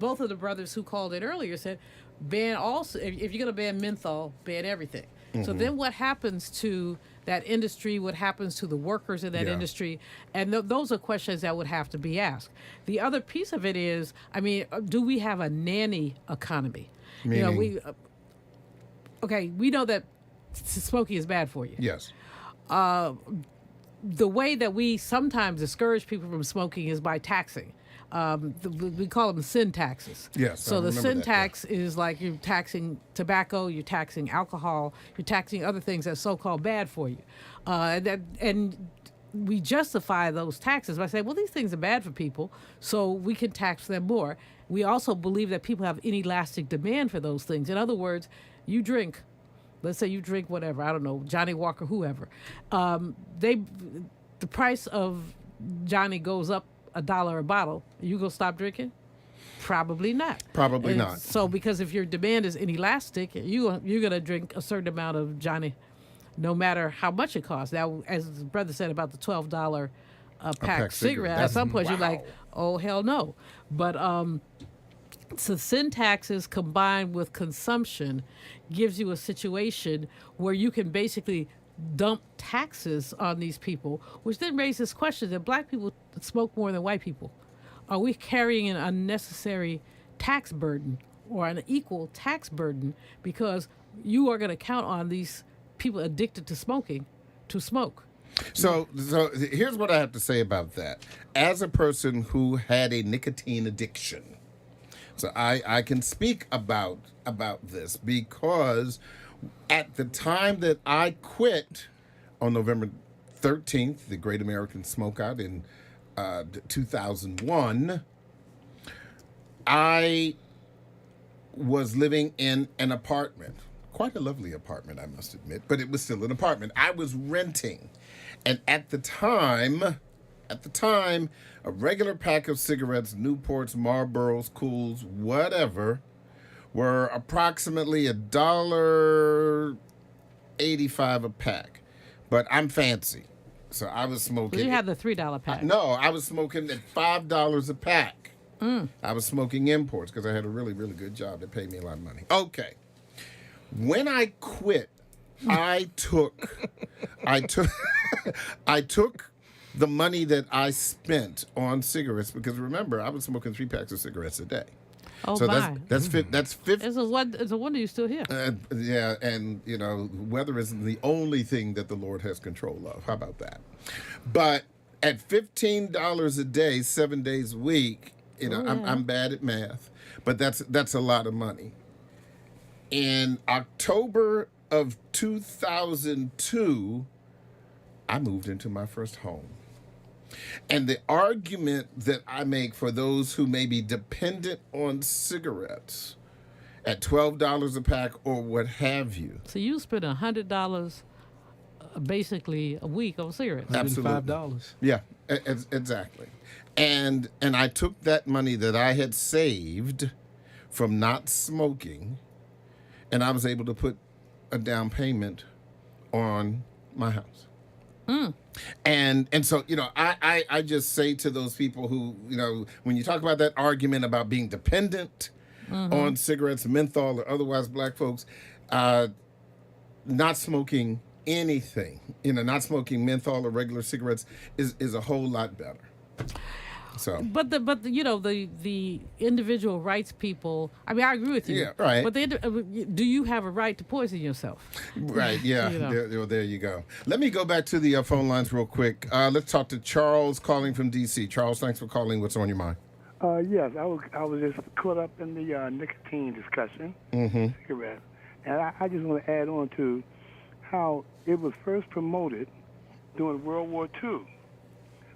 F: both of the brothers who called in earlier said, ban also, if you're going to ban menthol, ban everything. Mm-hmm. So then what happens to that industry, what happens to the workers in that industry? And those are questions that would have to be asked. The other piece of it is, do we have a nanny economy?
B: Meaning?
F: We know that smoking is bad for you.
B: Yes.
F: The way that we sometimes discourage people from smoking is by taxing. We call them sin taxes.
B: Yes.
F: So the sin tax is like you're taxing tobacco, you're taxing alcohol, you're taxing other things that's so-called bad for you. And we justify those taxes by saying, well, these things are bad for people, so we can tax them more. We also believe that people have inelastic demand for those things. In other words, you drink, let's say you drink whatever, I don't know, Johnny Walker, whoever. The price of Johnny goes up $1 a bottle. You gonna stop drinking? Probably not.
B: Probably not.
F: So because if your demand is inelastic, you're gonna drink a certain amount of Johnny, no matter how much it costs. Now, as the brother said about the $12 pack cigarette, at some point you're like, oh hell no. But so sin taxes combined with consumption gives you a situation where you can basically dump taxes on these people, which then raises questions that black people smoke more than white people. Are we carrying an unnecessary tax burden or an equal tax burden because you are going to count on these people addicted to smoking to smoke?
B: So here's what I have to say about that. As a person who had a nicotine addiction, so I can speak about this because at the time that I quit on November 13th, the Great American Smokeout in 2001, I was living in an apartment, quite a lovely apartment, I must admit, but it was still an apartment. I was renting, and at the time, a regular pack of cigarettes, Newports, Marlboros, Cools, whatever, were approximately $1.85 a pack. But I'm fancy, so I was smoking.
F: You had the $3 pack.
B: No, I was smoking at $5 a pack. I was smoking imports because I had a really, really good job that paid me a lot of money. Okay. When I quit, I took the money that I spent on cigarettes, because remember, I was smoking 3 packs of cigarettes a day.
F: Oh,
B: so
F: my.
B: That's 50.
F: It's a wonder you're still here.
B: Yeah, and weather isn't the only thing that the Lord has control of. How about that? But at $15 a day, 7 days a week, I'm bad at math, but that's a lot of money. In October of 2002, I moved into my first home. And the argument that I make for those who may be dependent on cigarettes at $12 a pack or what have you.
F: So you spend $100 basically a week on cigarettes.
B: Absolutely.
G: $5.
B: Yeah, exactly. And I took that money that I had saved from not smoking, and I was able to put a down payment on my house. And so, I just say to those people who, when you talk about that argument about being dependent on cigarettes, menthol, or otherwise black folks, not smoking anything, not smoking menthol or regular cigarettes is a whole lot better. So,
F: but the individual rights people. I mean, I agree with you.
B: Yeah, right.
F: But do you have a right to poison yourself?
B: Right. Yeah. There you go. Let me go back to the phone lines real quick. Let's talk to Charles calling from D.C. Charles, thanks for calling. What's on your mind?
O: Yes, I was just caught up in the nicotine discussion, cigarettes, and I just want to add on to how it was first promoted during World War II,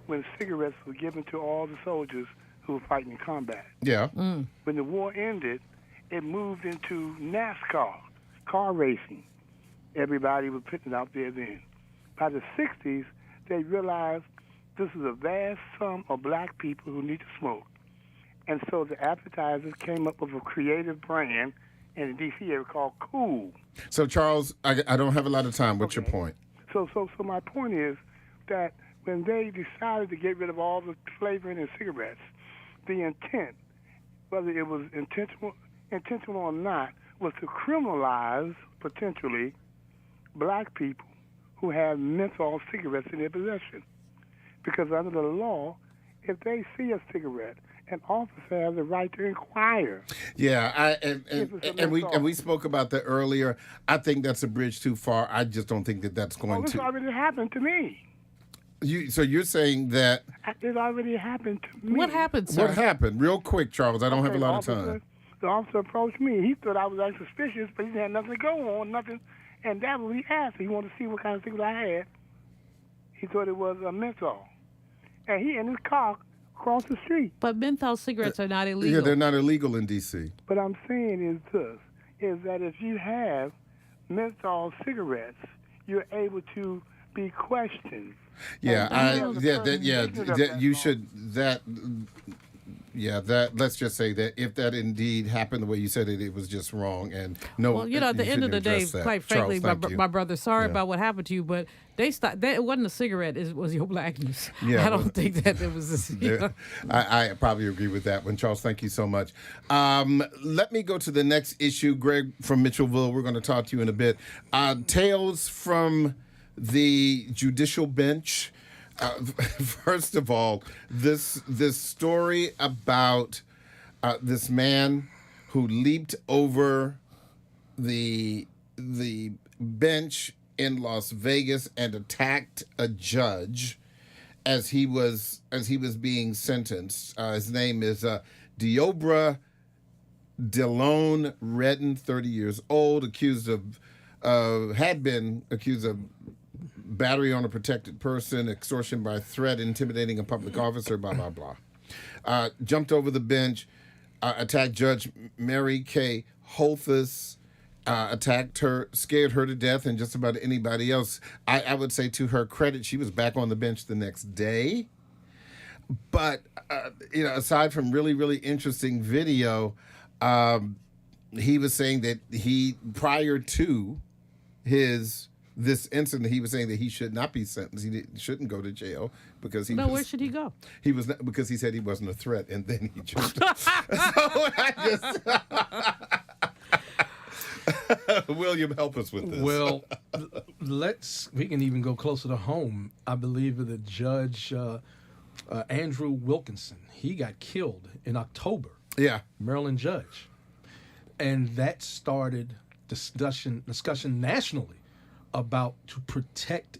O: when cigarettes were given to all the soldiers who were fighting in combat.
B: Yeah.
O: When the war ended, it moved into NASCAR, car racing. Everybody was putting it out there then. By the 60s, they realized this is a vast sum of black people who need to smoke. And so the advertisers came up with a creative brand in the D.C. area called Cool.
B: So, Charles, I don't have a lot of time. What's your point?
O: So my point is that when they decided to get rid of all the flavoring in cigarettes, the intent, whether it was intentional or not, was to criminalize, potentially, black people who have menthol cigarettes in their possession. Because under the law, if they see a cigarette, an officer has the right to inquire.
B: Yeah, and we spoke about that earlier. I think that's a bridge too far. I just don't think that's going
O: to. This already happened to me.
B: So you're saying that
O: it already happened to me.
F: What happened, sir?
B: What happened? Real quick, Charles. I don't have a lot of time.
O: The officer approached me. He thought I was acting suspicious, but he didn't have nothing to go on, nothing. And that was what he asked. He wanted to see what kind of cigarette I had. He thought it was a menthol. And he in his car across the street.
F: But menthol cigarettes are not illegal.
B: Yeah, they're not illegal in D.C.
O: But I'm saying is that if you have menthol cigarettes, you're able to be questioned.
B: Yeah, let's just say that if that indeed happened the way you said it, it was just wrong. And no.
F: Well, at the end of the day, quite frankly, my brother, sorry about what happened to you, but they stopped. It wasn't a cigarette; it was your blackness.
B: Yeah,
F: I don't think that it was.
B: I probably agree with that one, Charles. Thank you so much. Let me go to the next issue. Greg from Mitchellville. We're going to talk to you in a bit. Tales from the judicial bench. First of all, this story about this man who leaped over the bench in Las Vegas and attacked a judge as he was being sentenced. His name is Deobra Delone Redden, 30 years old, had been accused of battery on a protected person, extortion by threat, intimidating a public officer, blah, blah, blah. Jumped over the bench, attacked Judge Mary Kay Holthus, attacked her, scared her to death, and just about anybody else. I would say to her credit, she was back on the bench the next day. But, aside from really, really interesting video, he was saying that prior to this incident, he was saying that he should not be sentenced. He shouldn't go to jail because he.
F: No, where should he go?
B: He was not, because he said he wasn't a threat, and then he jumped. William, help us with this.
G: Well, we can even go closer to home. I believe that the judge Andrew Wilkinson, he got killed in October.
B: Yeah,
G: Maryland judge, and that started discussion nationally about to protect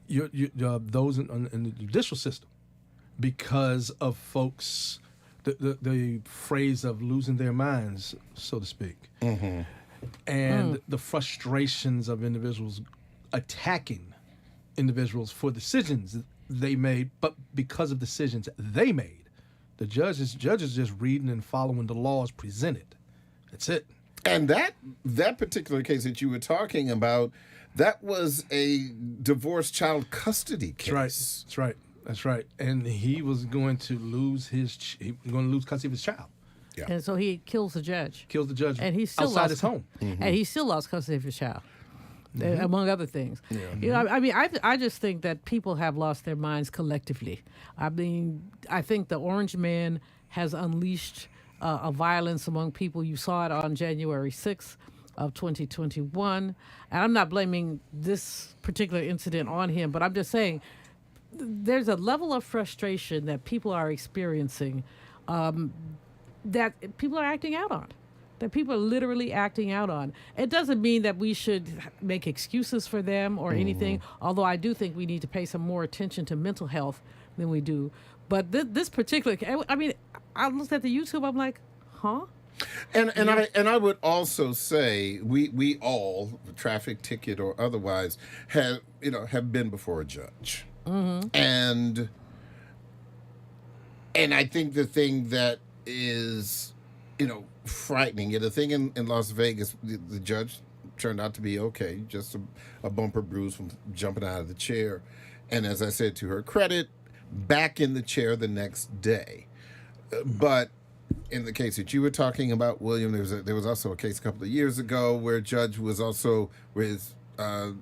G: those in the judicial system because of folks, the phrase of losing their minds, so to speak, and the frustrations of individuals attacking individuals for decisions they made, but because of decisions they made. The judges just reading and following the laws presented. That's it.
B: And that particular case that you were talking about, That was a divorce child custody case.
G: That's right. And he was going to lose custody of his child.
B: Yeah.
F: And so he kills the judge.
G: Kills the judge
F: and he still
G: outside his home.
F: And he still lost custody of his child, among other things.
B: Yeah.
F: You know, I mean, I just think that people have lost their minds collectively. I mean, I think the Orange Man has unleashed a violence among people. You saw it on January 6th of 2021. And I'm not blaming this particular incident on him, but I'm just saying there's a level of frustration that people are experiencing that people are acting out on, that people are literally acting out on. It doesn't mean that we should make excuses for them or anything, although I do think we need to pay some more attention to mental health than we do. But this particular, I mean, I looked at the YouTube, I'm like, huh?
B: And I would also say we all, traffic ticket or otherwise, have been before a judge. And I think the thing that is, frightening, the thing in Las Vegas, the judge turned out to be okay, just a bumper bruise from jumping out of the chair. And as I said, to her credit, back in the chair the next day. But in the case that you were talking about, William, there was also a case a couple of years ago where a judge was also with a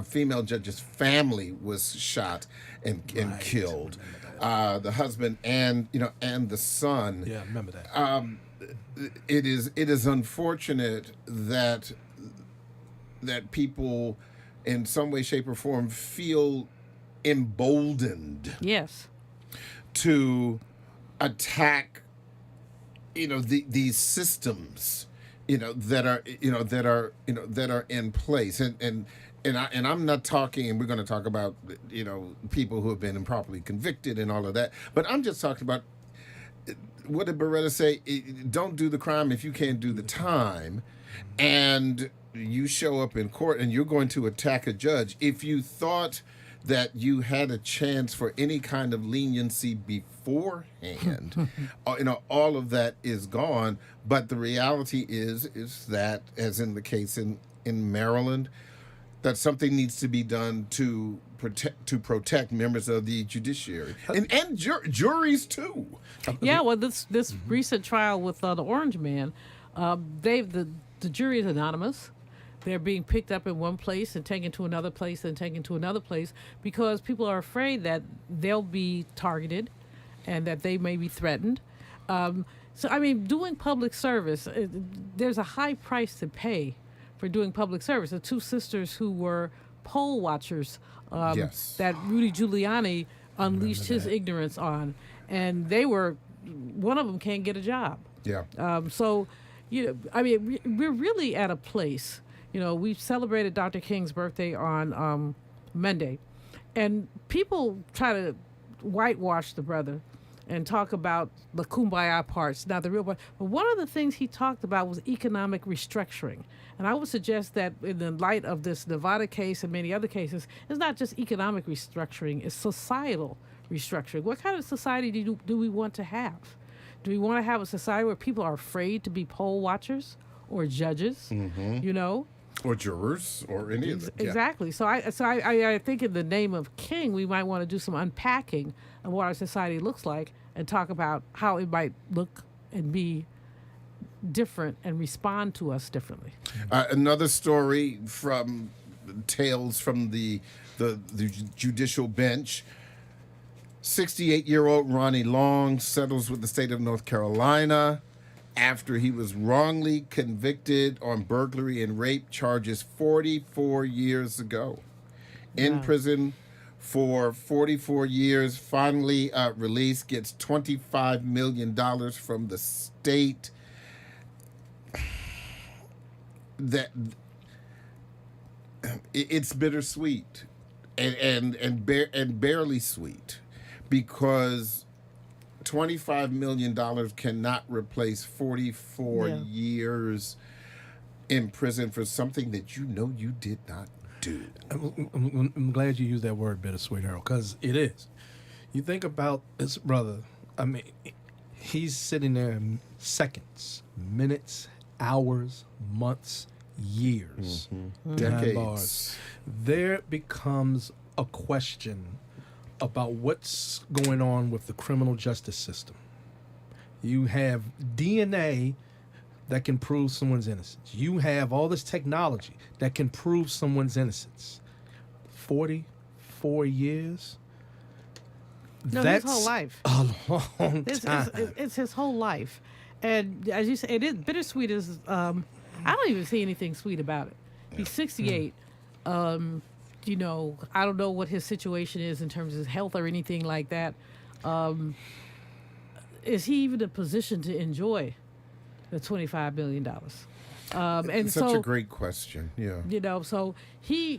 B: female judge's family was shot and killed. The husband and the son.
G: Yeah, I remember that.
B: It is unfortunate that people in some way, shape, or form feel emboldened.
F: Yes.
B: To attack, these systems, that are in place, and I'm not talking, and we're going to talk about, people who have been improperly convicted and all of that, but I'm just talking about, what did Beretta say? Don't do the crime if you can't do the time, and you show up in court and you're going to attack a judge. If you thought that you had a chance for any kind of leniency beforehand, all of that is gone. But the reality is that, as in the case in Maryland, that something needs to be done to protect members of the judiciary and juries too.
F: Yeah, well, this recent trial with the Orange Man, the jury is anonymous. They're being picked up in one place and taken to another place and taken to another place because people are afraid that they'll be targeted and that they may be threatened. So, I mean, doing public service, there's a high price to pay for doing public service. The two sisters who were poll watchers that Rudy Giuliani unleashed his ignorance on, and one of them can't get a job.
B: Yeah.
F: So, I mean, we're really at a place. We celebrated Dr. King's birthday on Monday, and people try to whitewash the brother and talk about the kumbaya parts, not the real part. But one of the things he talked about was economic restructuring. And I would suggest that in the light of this Nevada case and many other cases, it's not just economic restructuring, it's societal restructuring. What kind of society do we want to have? Do we want to have a society where people are afraid to be poll watchers or judges,
B: Or jurors, or any of it.
F: Exactly. So I think in the name of King, we might want to do some unpacking of what our society looks like and talk about how it might look and be different and respond to us differently.
B: Another story from Tales from the judicial bench. 68-year-old Ronnie Long settles with the state of North Carolina after he was wrongly convicted on burglary and rape charges 44 years ago. In prison for 44 years, finally released, gets $25 million from the state. It's bittersweet and barely sweet, because $25 million cannot replace 44 years in prison for something that you did not do.
G: I'm glad you used that word, bittersweet, Harold, because it is. You think about this brother, I mean, he's sitting there in seconds, minutes, hours, months, years.
B: Decades.
G: Behind bars. There becomes a question about what's going on with the criminal justice system. You have DNA that can prove someone's innocence. You have all this technology that can prove someone's innocence. 44 years?
F: No,
G: That's
F: his whole life.
G: A long time.
F: It's his whole life. And as you say, it is bittersweet. I don't even see anything sweet about it. He's 68. You know, I don't know what his situation is in terms of his health or anything like that. Is he even in a position to enjoy the $25 billion? And
B: it's such a great question. Yeah.
F: You know, so he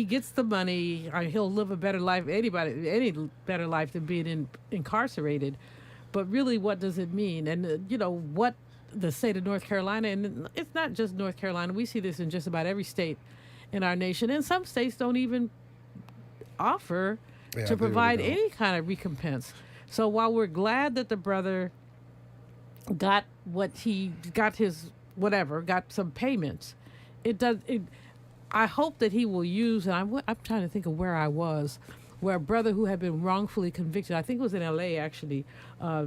F: gets the money. He'll live a better life. Any better life than being incarcerated. But really, what does it mean? And what the state of North Carolina, and it's not just North Carolina. We see this in just about every state in our nation, and some states don't even offer to provide any kind of recompense. So while we're glad that the brother got got some payments, I hope that he will use, and I'm trying to think of where I was, where a brother who had been wrongfully convicted, I think it was in L.A. actually,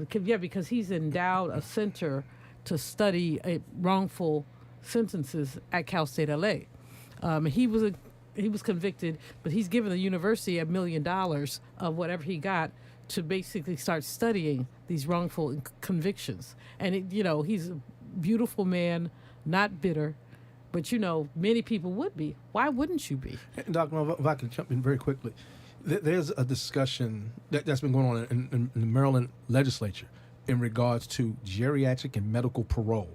F: because he's endowed a center to study wrongful sentences at Cal State L.A. He was convicted, but he's given the university $1 million of whatever he got to basically start studying these wrongful convictions. And he's a beautiful man, not bitter, but many people would be. Why wouldn't you be?
G: Dr. Malveaux, if I can jump in very quickly, there's a discussion that's been going on in the Maryland legislature in regards to geriatric and medical parole.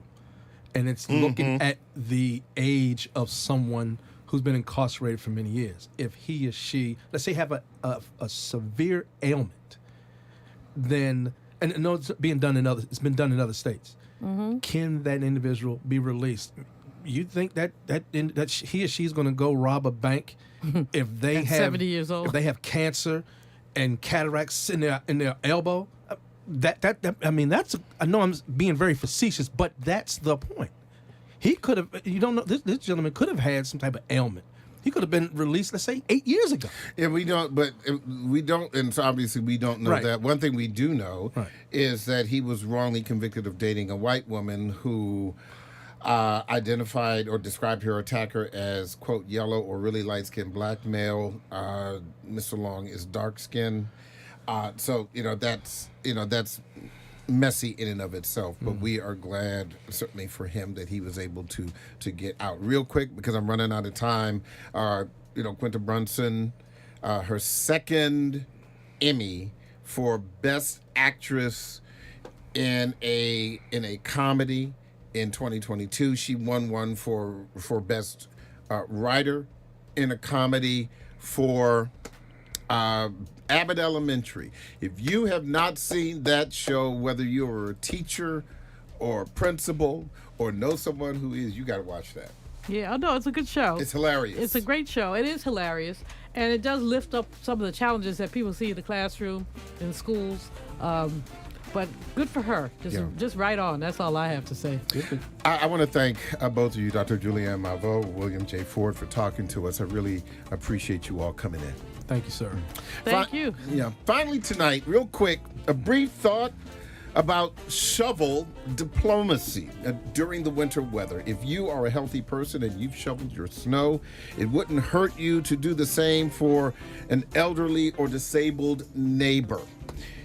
G: And it's looking at the age of someone who's been incarcerated for many years. If he or she, let's say, have a severe ailment, then, and no, it's been done in other states. Can that individual be released? You think that he or she's going to go rob a bank if they have
F: 70 years old,
G: if they have cancer and cataracts in their elbow? I know I'm being very facetious, but that's the point. He could have, this gentleman could have had some type of ailment. He could have been released, let's say, 8 years ago.
B: Yeah, we don't, and so obviously we don't know that. One thing we do know is that he was wrongly convicted of dating a white woman who identified or described her attacker as, quote, yellow or really light-skinned black male. Mr. Long is dark-skinned. So that's messy in and of itself, but we are glad certainly for him that he was able to get out. Real quick, because I'm running out of time, Quinta Brunson, her second Emmy for Best Actress in a comedy in 2022. She won one for Best Writer in a comedy for Abbott Elementary. If you have not seen that show, whether you're a teacher or a principal or know someone who is, you got to watch that.
F: Yeah, no, it's a good show.
B: It's hilarious.
F: It's a great show. It is hilarious, and it does lift up some of the challenges that people see in the classroom, in schools. But good for her. Just right on. That's all I have to say.
B: I want to thank both of you, Dr. Julianne Malveaux, William J. Ford, for talking to us. I really appreciate you all coming in.
G: Thank you, sir.
F: Thank you.
B: Yeah. Finally tonight, real quick, a brief thought about shovel diplomacy during the winter weather. If you are a healthy person and you've shoveled your snow, it wouldn't hurt you to do the same for an elderly or disabled neighbor.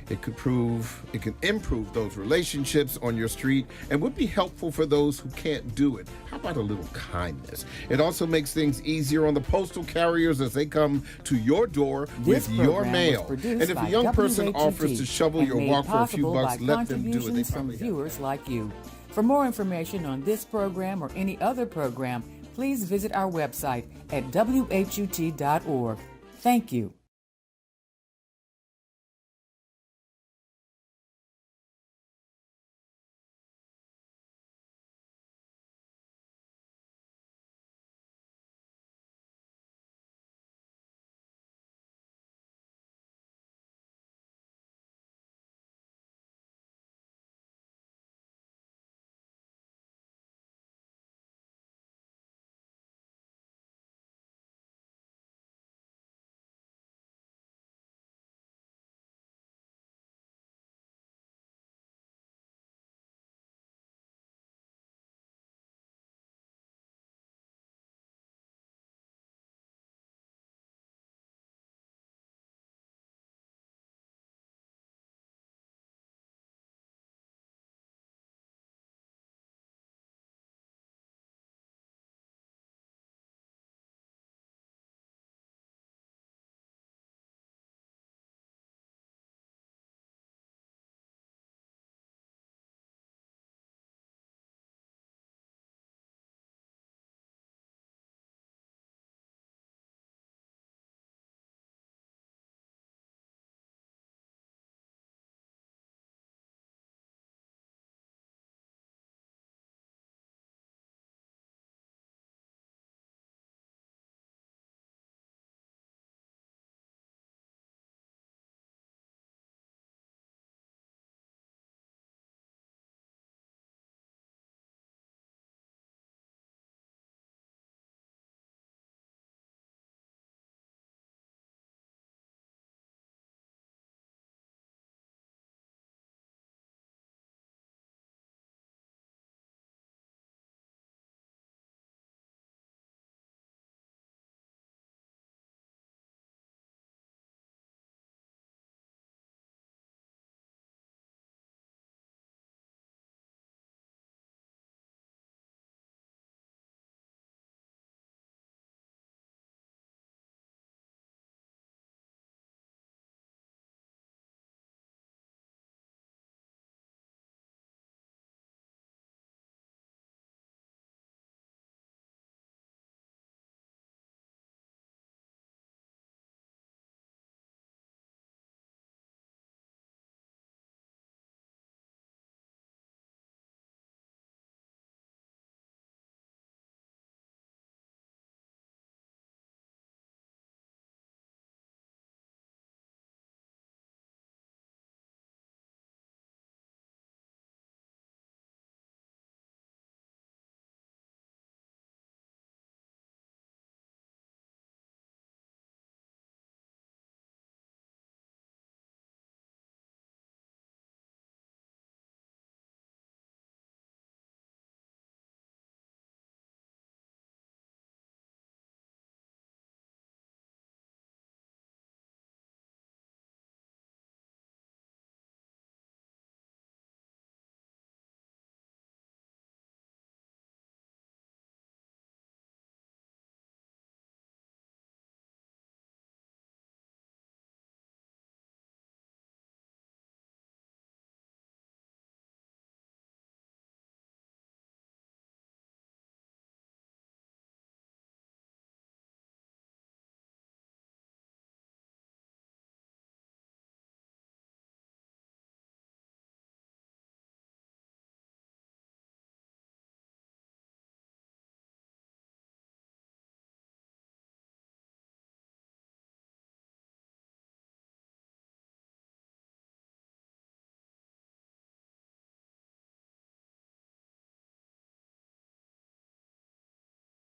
B: It can improve those relationships on your street and would be helpful for those who can't do it. How about a little kindness? It also makes things easier on the postal carriers as they come to your door with your mail. And if a young person offers to shovel your walk for a few bucks, let them do it. They
J: from viewers like you. For more information on this program or any other program, please visit our website at WHUT.org. Thank you.